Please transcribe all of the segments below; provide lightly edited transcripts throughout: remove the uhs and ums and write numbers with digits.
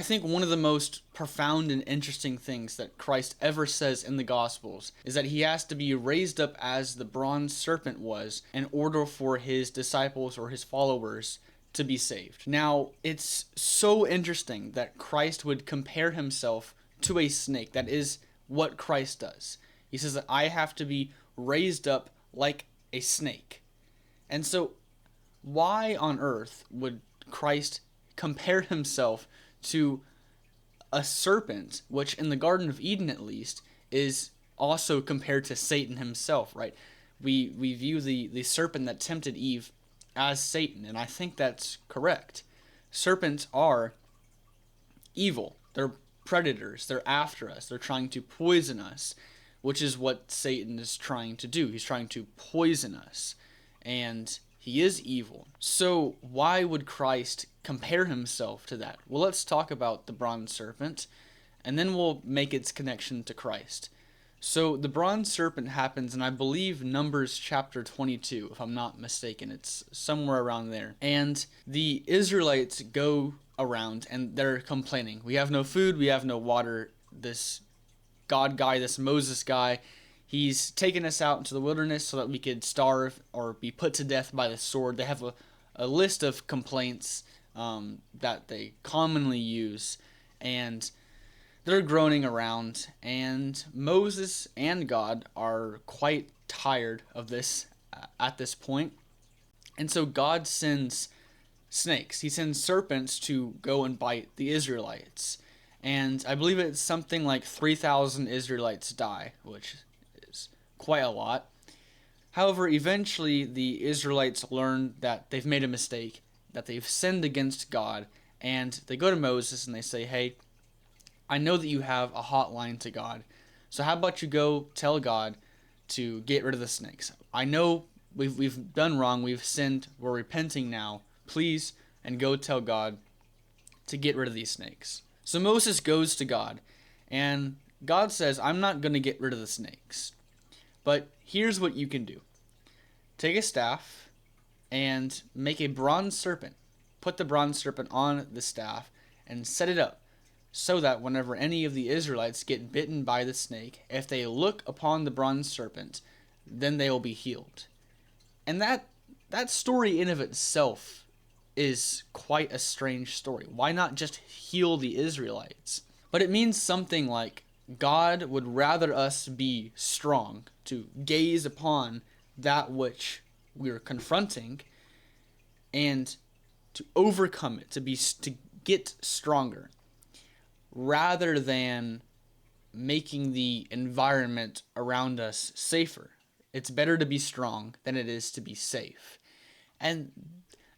I think one of the most profound and interesting things that Christ ever says in the Gospels is that he has to be raised up as the bronze serpent was in order for his disciples or his followers to be saved. Now, it's so interesting that Christ would compare himself to a snake. That is what Christ does. He says that I have to be raised up like a snake. And so, why on earth would Christ compare himself to a serpent, which in the Garden of Eden at least is also compared to Satan himself, right? We view the serpent that tempted Eve as Satan, and I think that's correct. Serpents are evil. They're predators. They're after us. They're trying to poison us, which is what Satan is trying to do. He's trying to poison us, and he is evil. So why would Christ compare himself to that? Well, let's talk about the bronze serpent, and then we'll make its connection to Christ. So the bronze serpent happens in, I believe, Numbers chapter 22, if I'm not mistaken. It's somewhere around there. And the Israelites go around and they're complaining. We have no food, we have no water. This God guy, this Moses guy, he's taken us out into the wilderness so that we could starve or be put to death by the sword. They have a list of complaints that they commonly use, and they're groaning around, and Moses and God are quite tired of this at this point. And so God sends snakes. He sends serpents to go and bite the Israelites. And I believe it's something like 3,000 Israelites die, which is quite a lot. However, eventually the Israelites learn that they've made a mistake, that they've sinned against God, and they go to Moses and they say, hey, I know that you have a hotline to God, so how about you go tell God to get rid of the snakes? I know we've done wrong, we've sinned, we're repenting now, please, and go tell God to get rid of these snakes. So Moses goes to God, and God says, I'm not going to get rid of the snakes, but here's what you can do. Take a staff and make a bronze serpent. Put the bronze serpent on the staff and set it up, so that whenever any of the Israelites get bitten by the snake, if they look upon the bronze serpent, then they will be healed. And that story in of itself is quite a strange story. Why not just heal the Israelites? But it means something like God would rather us be strong, to gaze upon that which we're confronting and to overcome it, to get stronger, rather than making the environment around us safer. It's better to be strong than it is to be safe. And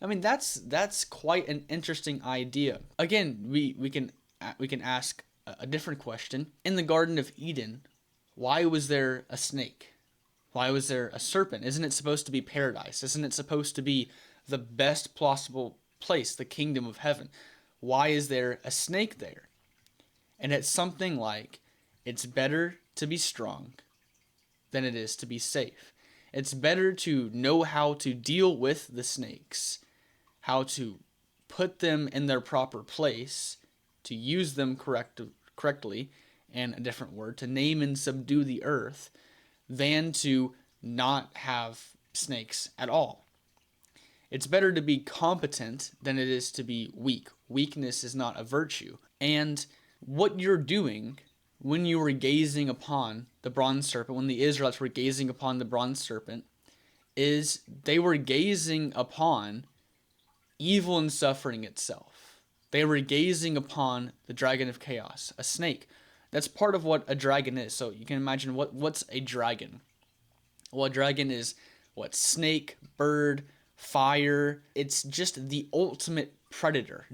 I mean, that's quite an interesting idea. Again, we can ask a different question. In the Garden of Eden, why was there a snake? Why was there a serpent? Isn't it supposed to be paradise? Isn't it supposed to be the best possible place, the kingdom of heaven? Why is there a snake there? And it's something like, it's better to be strong than it is to be safe. It's better to know how to deal with the snakes, how to put them in their proper place, to use them correctly, and a different word, to name and subdue the earth, than to not have snakes at all. It's better to be competent than it is to be weak. Weakness is not a virtue. And what you're doing when you were gazing upon the bronze serpent, when the Israelites were gazing upon the bronze serpent, is they were gazing upon evil and suffering itself. They were gazing upon the dragon of chaos, a snake. That's part of what a dragon is. So you can imagine what's a dragon. Well, a dragon is what? Snake, bird, fire. It's just the ultimate predator.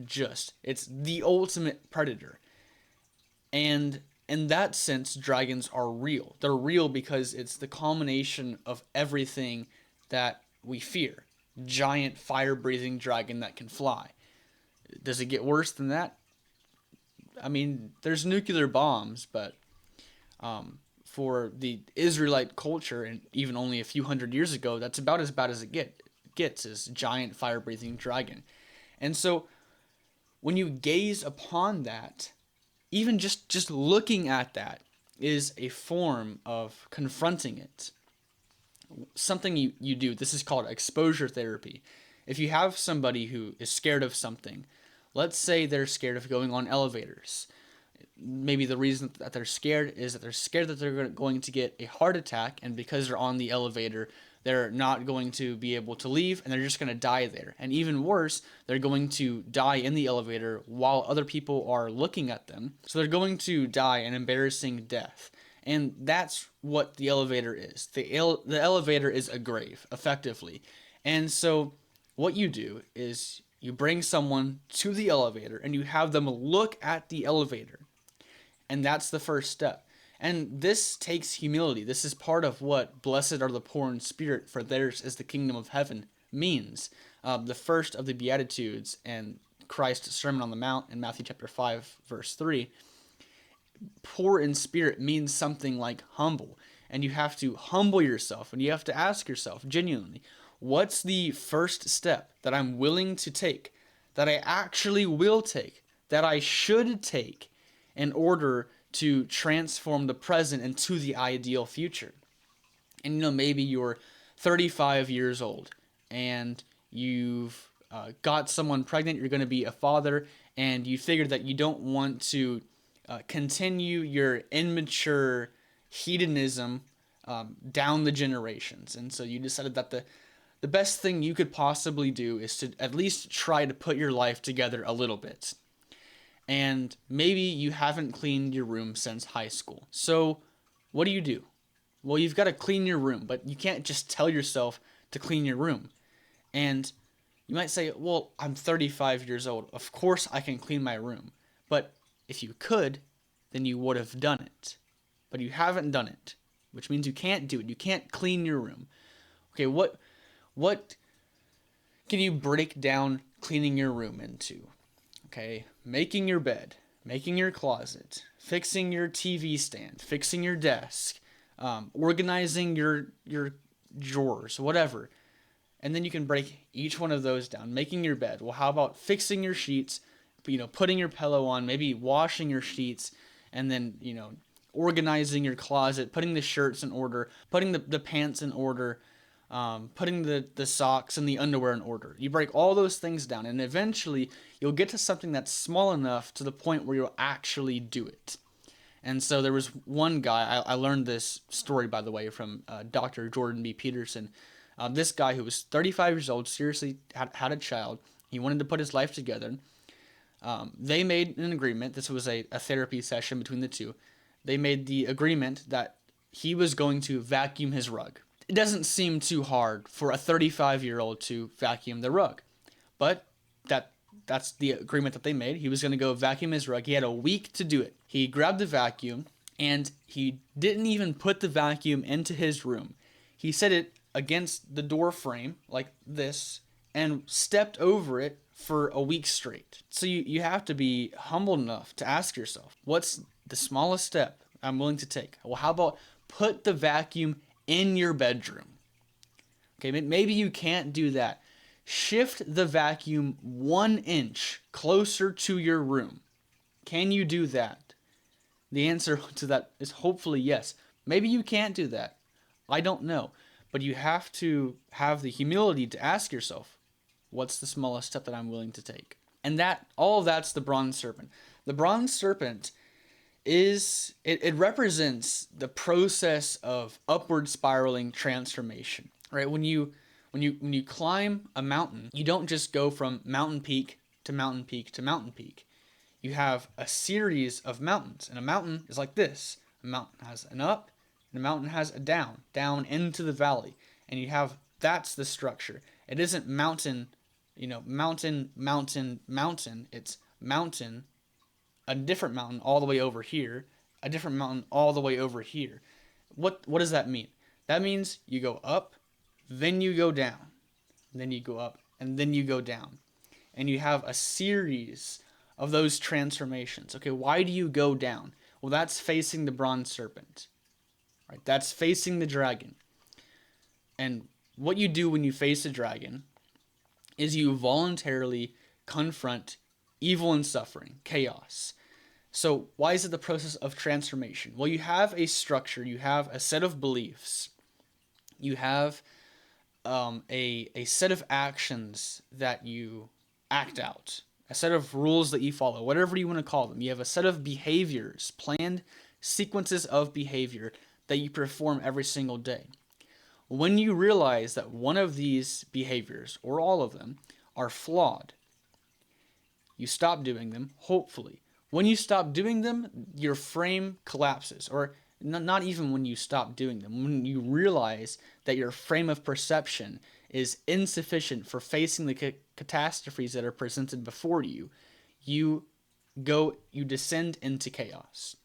It's the ultimate predator. And in that sense, dragons are real. They're real because it's the culmination of everything that we fear. Giant fire-breathing dragon that can fly. Does it get worse than that? I mean, there's nuclear bombs, but for the Israelite culture, and even only a few hundred years ago, that's about as bad as it gets, is giant fire-breathing dragon. And so when you gaze upon that, even just looking at that is a form of confronting it. Something you do, this is called exposure therapy. If you have somebody who is scared of something, let's say they're scared of going on elevators. Maybe the reason that they're scared is that they're scared that they're going to get a heart attack, and because they're on the elevator, they're not going to be able to leave, and they're just going to die there. And even worse, they're going to die in the elevator while other people are looking at them. So they're going to die an embarrassing death. And that's what the elevator is. The elevator is a grave, effectively. And so what you do is you bring someone to the elevator and you have them look at the elevator. And that's the first step. And this takes humility. This is part of what blessed are the poor in spirit, for theirs is the kingdom of heaven means. The first of the Beatitudes and Christ's Sermon on the Mount in Matthew chapter 5, verse 3, poor in spirit means something like humble. And you have to humble yourself, and you have to ask yourself genuinely, what's the first step that I'm willing to take, that I actually will take, that I should take in order to transform the present into the ideal future? And maybe you're 35 years old and you've got someone pregnant, you're going to be a father, and you figured that you don't want to continue your immature hedonism down the generations. And so you decided that the best thing you could possibly do is to at least try to put your life together a little bit. And maybe you haven't cleaned your room since high school. So what do? Well, you've got to clean your room, but you can't just tell yourself to clean your room. And you might say, well, I'm 35 years old. Of course I can clean my room. But if you could, then you would have done it. But you haven't done it, which means you can't do it. You can't clean your room. Okay, what can you break down cleaning your room into? Okay, making your bed, making your closet, fixing your TV stand, fixing your desk, organizing your drawers, whatever. And then you can break each one of those down. Making your bed. Well, how about fixing your sheets, putting your pillow on, maybe washing your sheets, and then, organizing your closet, putting the shirts in order, putting the pants in order, putting the socks and the underwear in order. You break all those things down, and eventually you'll get to something that's small enough to the point where you'll actually do it. And so there was one guy, I learned this story, by the way, from Dr. Jordan B. Peterson. This guy who was 35 years old, seriously had a child. He wanted to put his life together. They made an agreement. This was a therapy session between the two. They made the agreement that he was going to vacuum his rug. It doesn't seem too hard for a 35-year-old to vacuum the rug. But that's the agreement that they made. He was going to go vacuum his rug. He had a week to do it. He grabbed the vacuum, and he didn't even put the vacuum into his room. He set it against the door frame like this and stepped over it for a week straight. So you have to be humble enough to ask yourself, what's the smallest step I'm willing to take? Well, how about put the vacuum in your bedroom? Okay, maybe you can't do that. Shift the vacuum 1 inch closer to your room. Can you do that? The answer to that is hopefully yes. Maybe you can't do that. I don't know. But you have to have the humility to ask yourself, what's the smallest step that I'm willing to take? And all of that's the bronze serpent. The bronze serpent it represents the process of upward spiraling transformation. Right? When you climb a mountain, you don't just go from mountain peak to mountain peak to mountain peak. You have a series of mountains, and a mountain is like this. A mountain has an up, and a mountain has a down into the valley. And that's the structure. It isn't mountain, mountain, mountain, mountain. It's mountain, a different mountain all the way over here, a different mountain all the way over here. What does that mean? That means you go up, then you go down, then you go up, and then you go down. And you have a series of those transformations. Okay, why do you go down? Well, that's facing the bronze serpent. Right? That's facing the dragon. And what you do when you face a dragon is you voluntarily confront evil and suffering, chaos. So why is it the process of transformation? Well, you have a structure, you have a set of beliefs, you have a set of actions that you act out, a set of rules that you follow, whatever you want to call them. You have a set of behaviors, planned sequences of behavior that you perform every single day. When you realize that one of these behaviors, or all of them, are flawed, you stop doing them, hopefully. When you stop doing them, your frame collapses. Or not even when you stop doing them. When you realize that your frame of perception is insufficient for facing the catastrophes that are presented before you, you descend into chaos.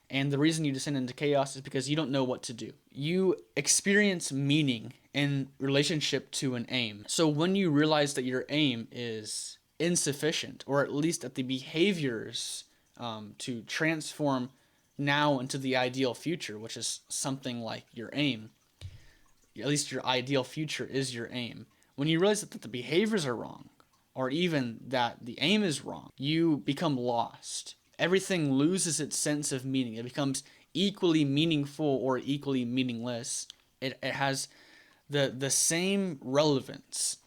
And the reason you descend into chaos is because you don't know what to do. You experience meaning in relationship to an aim. So when you realize that your aim is insufficient, or at least that the behaviors to transform now into the ideal future, which is something like your aim, at least your ideal future is your aim. When you realize that the behaviors are wrong, or even that the aim is wrong, you become lost. Everything loses its sense of meaning. It becomes equally meaningful or equally meaningless. It has the same relevance.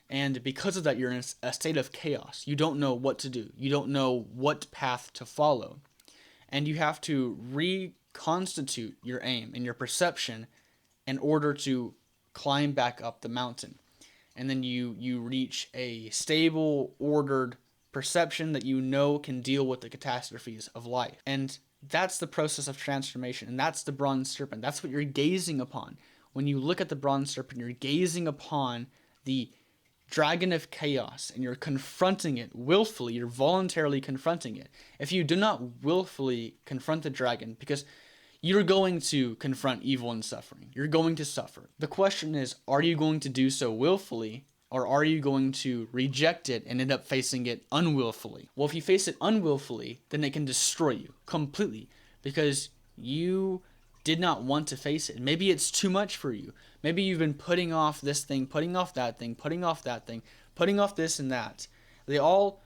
And because of that, you're in a state of chaos. You don't know what to do. You don't know what path to follow. And you have to reconstitute your aim and your perception in order to climb back up the mountain. And then you reach a stable, ordered perception that you know can deal with the catastrophes of life. And that's the process of transformation. And that's the bronze serpent. That's what you're gazing upon. When you look at the bronze serpent, you're gazing upon the dragon of chaos, and you're confronting it willfully. You're voluntarily confronting it. If you do not willfully confront the dragon, because you're going to confront evil and suffering, you're going to suffer. The question is, are you going to do so willfully, or are you going to reject it and end up facing it unwillfully? Well, if you face it unwillfully, then it can destroy you completely, because you did not want to face it. Maybe it's too much for you. Maybe you've been putting off this thing, putting off that thing, putting off that thing, putting off this and that. They all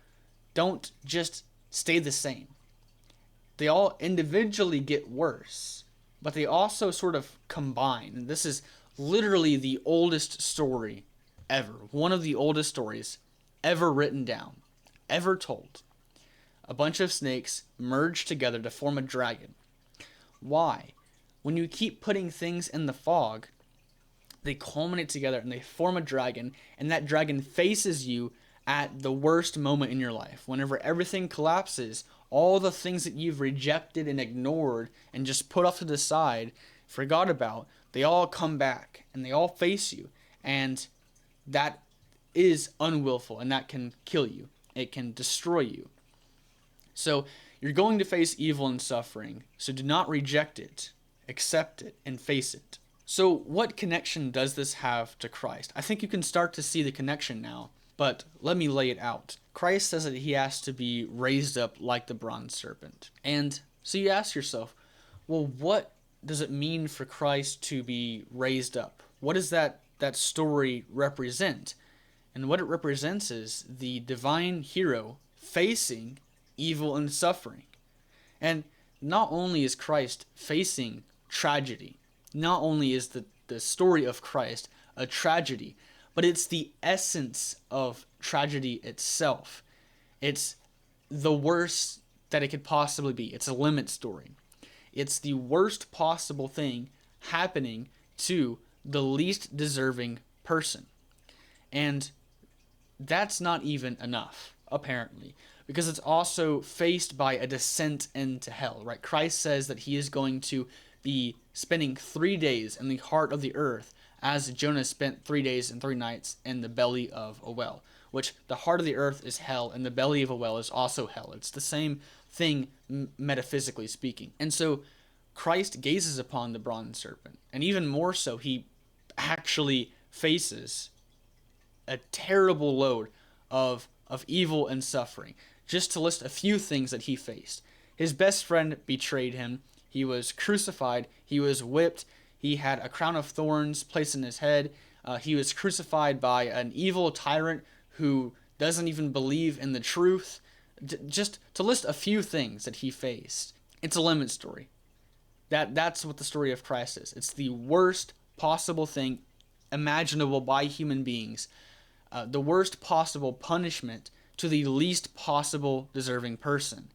don't just stay the same. They all individually get worse, but they also sort of combine. And this is literally the oldest story ever. One of the oldest stories ever written down, ever told. A bunch of snakes merge together to form a dragon. Why? When you keep putting things in the fog, they culminate together and they form a dragon, and that dragon faces you at the worst moment in your life. Whenever everything collapses, all the things that you've rejected and ignored and just put off to the side, forgot about, they all come back and they all face you. And that is unwillful, and that can kill you. It can destroy you. So you're going to face evil and suffering, so do not reject it. Accept it and face it. So what connection does this have to Christ? I think you can start to see the connection now, but let me lay it out. Christ says that he has to be raised up like the bronze serpent. And so you ask yourself, well, what does it mean for Christ to be raised up? What does that story represent? And what it represents is the divine hero facing evil and suffering. And not only is Christ facing tragedy, not only is the story of Christ a tragedy, but it's the essence of tragedy itself. It's the worst that it could possibly be. It's a limit story. It's the worst possible thing happening to the least deserving person. And that's not even enough, apparently, because it's also faced by a descent into hell, right? Christ says that he is going to be spending 3 days in the heart of the earth, as Jonah spent 3 days and 3 nights in the belly of a well, which the heart of the earth is hell, and the belly of a well is also hell. It's the same thing, metaphysically speaking. And so Christ gazes upon the bronze serpent, and even more so, he actually faces a terrible load of evil and suffering. Just to list a few things that he faced. His best friend betrayed him. He was crucified. He was whipped. He had a crown of thorns placed in his head. He was crucified by an evil tyrant who doesn't even believe in the truth. Just to list a few things that he faced. It's a lemon story. That's what the story of Christ is. It's the worst possible thing imaginable by human beings. The worst possible punishment to the least possible deserving person.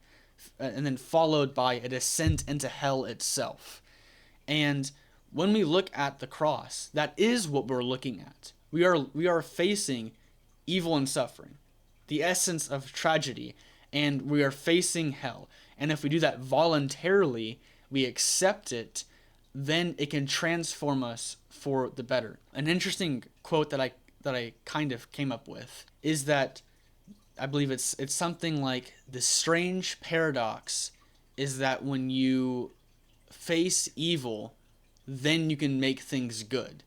And then followed by a descent into hell itself. And when we look at the cross, that is what we're looking at. We are facing evil and suffering, the essence of tragedy, and we are facing hell. And if we do that voluntarily, we accept it, then it can transform us for the better. An interesting quote that I kind of came up with is that I believe it's something like, the strange paradox is that when you face evil, then you can make things good.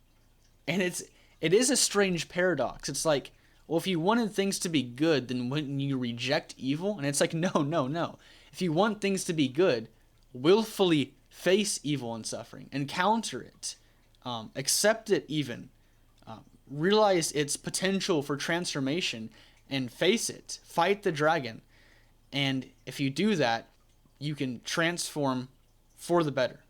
And it is a strange paradox. It's like, well, if you wanted things to be good, then wouldn't you reject evil? And it's like, no. If you want things to be good, willfully face evil and suffering, encounter it, accept it even, realize its potential for transformation, and face it. Fight the dragon. And if you do that, you can transform for the better.